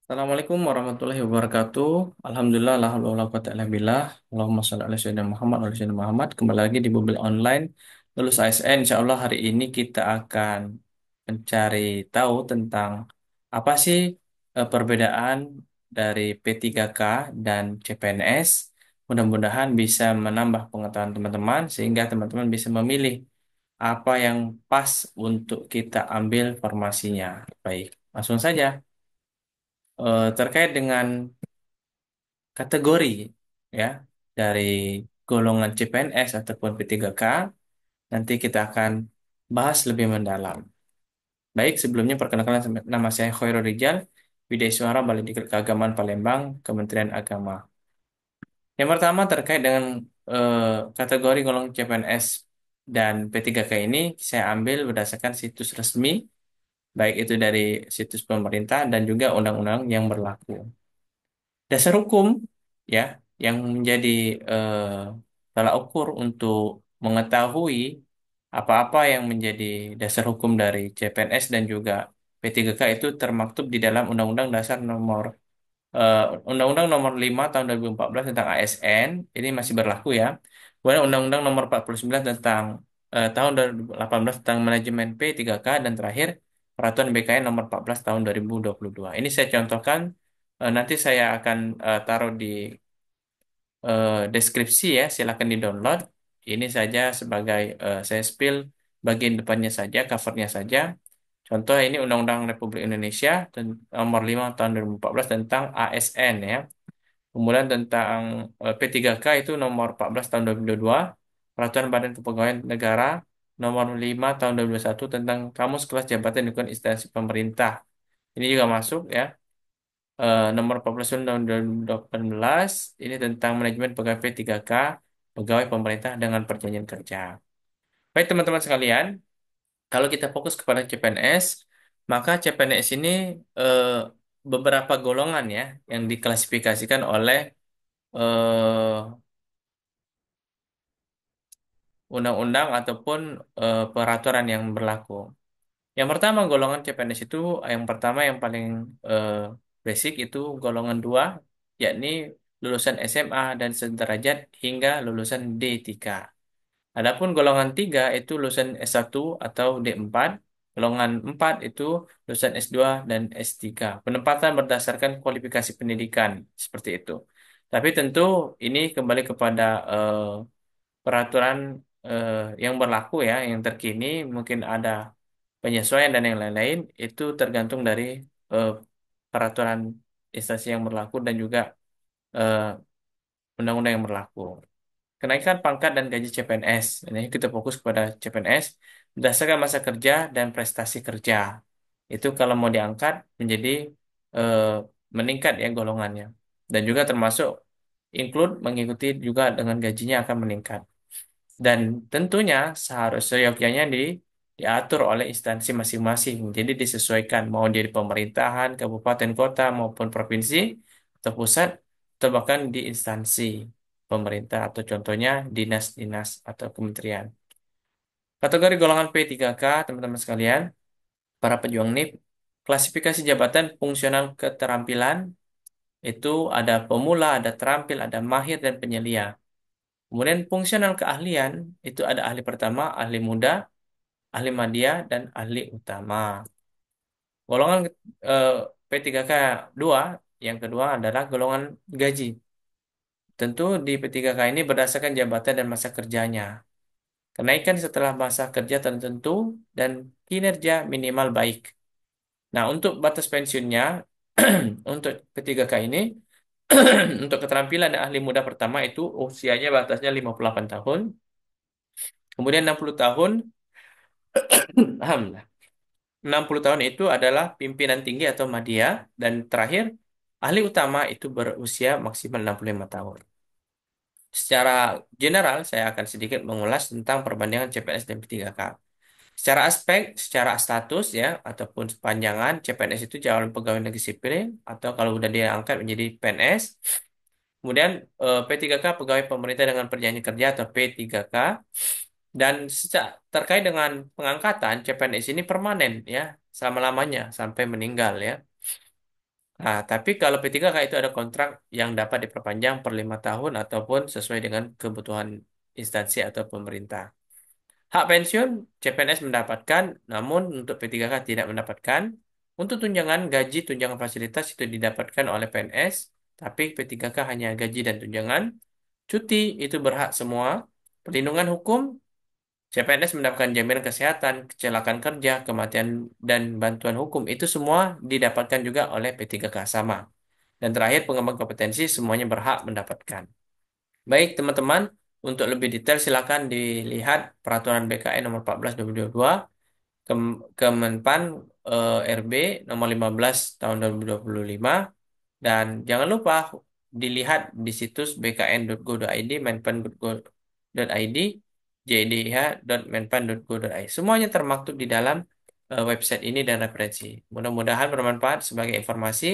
Assalamualaikum warahmatullahi wabarakatuh. Alhamdulillah, la haula wala quwata illa billah. Allahumma shalli ala sayyidina Muhammad wa ala sayyidina Muhammad. Kembali lagi di Bubble Online. Lulus ASN, insya Allah hari ini kita akan mencari tahu tentang apa sih perbedaan dari P3K dan CPNS. Mudah-mudahan bisa menambah pengetahuan teman-teman sehingga teman-teman bisa memilih apa yang pas untuk kita ambil formasinya. Baik, langsung saja. Terkait dengan kategori ya dari golongan CPNS ataupun P3K nanti kita akan bahas lebih mendalam. Baik, sebelumnya perkenalkan nama saya Khairul Rijal, Widesuara Balai Diklat Keagamaan Palembang, Kementerian Agama. Yang pertama terkait dengan eh, kategori golongan CPNS dan P3K ini saya ambil berdasarkan situs resmi, baik itu dari situs pemerintah dan juga undang-undang yang berlaku. Dasar hukum ya yang menjadi eh, tolak ukur untuk mengetahui apa-apa yang menjadi dasar hukum dari CPNS dan juga P3K itu termaktub di dalam eh, Undang-Undang Nomor 5 Tahun 2014 tentang ASN ini masih berlaku ya. Kemudian Undang-Undang Nomor 49 tentang tahun 2018 tentang manajemen P3K dan terakhir Peraturan BKN Nomor 14 Tahun 2022. Ini saya contohkan, nanti saya akan taruh di deskripsi ya, silakan di-download. Ini saja sebagai saya spill bagian depannya saja, covernya saja. Contoh ini Undang-Undang Republik Indonesia Nomor 5 Tahun 2014 tentang ASN ya. Kemudian tentang P3K itu Nomor 14 Tahun 2022, Peraturan Badan Kepegawaian Negara Nomor 5 Tahun 2021 tentang Kamus Kelas Jabatan Lingkungan Instansi Pemerintah. Ini juga masuk ya. Nomor 14 tahun 2018 ini tentang manajemen pegawai P3K, pegawai pemerintah dengan perjanjian kerja. Baik teman-teman sekalian, kalau kita fokus kepada CPNS, maka CPNS ini eh, beberapa golongan ya yang diklasifikasikan oleh eh, undang-undang ataupun peraturan yang berlaku. Yang pertama golongan CPNS itu yang pertama yang paling eh, basic itu golongan 2 yakni lulusan SMA dan sederajat hingga lulusan D3. Adapun golongan 3 itu lulusan S1 atau D4, golongan 4 itu lulusan S2 dan S3. Penempatan berdasarkan kualifikasi pendidikan seperti itu. Tapi tentu ini kembali kepada peraturan yang berlaku ya, yang terkini mungkin ada penyesuaian dan yang lain-lain itu tergantung dari eh, peraturan instansi yang berlaku dan juga eh, undang-undang yang berlaku. Kenaikan pangkat dan gaji CPNS. Ini kita fokus kepada CPNS berdasarkan masa kerja dan prestasi kerja. Itu kalau mau diangkat menjadi eh, meningkat ya golongannya. Dan juga termasuk include mengikuti juga dengan gajinya akan meningkat. Dan tentunya seharusnya seyogyanya diatur oleh instansi masing-masing. Jadi disesuaikan mau dari pemerintahan, kabupaten, kota maupun provinsi atau pusat atau bahkan di instansi pemerintah atau contohnya dinas-dinas atau kementerian. Kategori golongan P3K, teman-teman sekalian, para pejuang NIP, klasifikasi jabatan fungsional keterampilan itu ada pemula, ada terampil, ada mahir dan penyelia. Kemudian fungsional keahlian itu ada ahli pertama, ahli muda, ahli madya, dan ahli utama. Golongan eh, P3K 2, yang kedua adalah golongan gaji. Tentu di P3K ini berdasarkan jabatan dan masa kerjanya. Kenaikan setelah masa kerja tertentu dan kinerja minimal baik. Nah, untuk batas pensiunnya, untuk P3K ini, untuk keterampilan ahli muda pertama itu usianya batasnya 58 tahun, kemudian 60 tahun, alhamdulillah. 60 tahun itu adalah pimpinan tinggi atau madya dan terakhir ahli utama itu berusia maksimal 65 tahun. Secara general saya akan sedikit mengulas tentang perbandingan CPNS dan P3K. Secara aspek, secara status ya ataupun panjangan CPNS itu calon pegawai negeri sipil atau kalau udah diangkat menjadi PNS. Kemudian P3K pegawai pemerintah dengan perjanjian kerja atau P3K. Dan terkait dengan pengangkatan CPNS ini permanen ya selama-lamanya sampai meninggal ya. Nah, tapi kalau P3K itu ada kontrak yang dapat diperpanjang per 5 tahun ataupun sesuai dengan kebutuhan instansi atau pemerintah. Hak pensiun CPNS mendapatkan, namun untuk P3K tidak mendapatkan. Untuk tunjangan gaji, tunjangan fasilitas itu didapatkan oleh PNS, tapi P3K hanya gaji dan tunjangan. Cuti itu berhak semua. Perlindungan hukum, CPNS mendapatkan jaminan kesehatan, kecelakaan kerja, kematian, dan bantuan hukum. Itu semua didapatkan juga oleh P3K sama. Dan terakhir, pengembang kompetensi semuanya berhak mendapatkan. Baik, teman-teman, untuk lebih detail silakan dilihat Peraturan BKN nomor 14 2022, Kemenpan RB nomor 15 tahun 2025, dan jangan lupa dilihat di situs bkn.go.id, menpan.go.id, jdih.menpan.go.id. Semuanya termaktub di dalam website ini dan referensi. Mudah-mudahan bermanfaat sebagai informasi.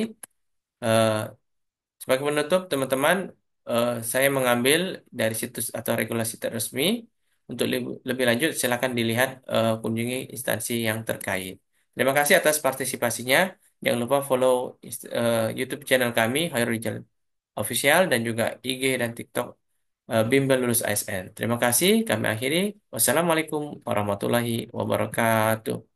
Eh, Sebagai penutup, teman-teman, saya mengambil dari situs atau regulasi terresmi. Untuk lebih lanjut, silakan dilihat, kunjungi instansi yang terkait. Terima kasih atas partisipasinya. Jangan lupa follow YouTube channel kami, Khairul Rijal Official, dan juga IG dan TikTok Bimbel Lulus ASN. Terima kasih, kami akhiri. Wassalamualaikum warahmatullahi wabarakatuh.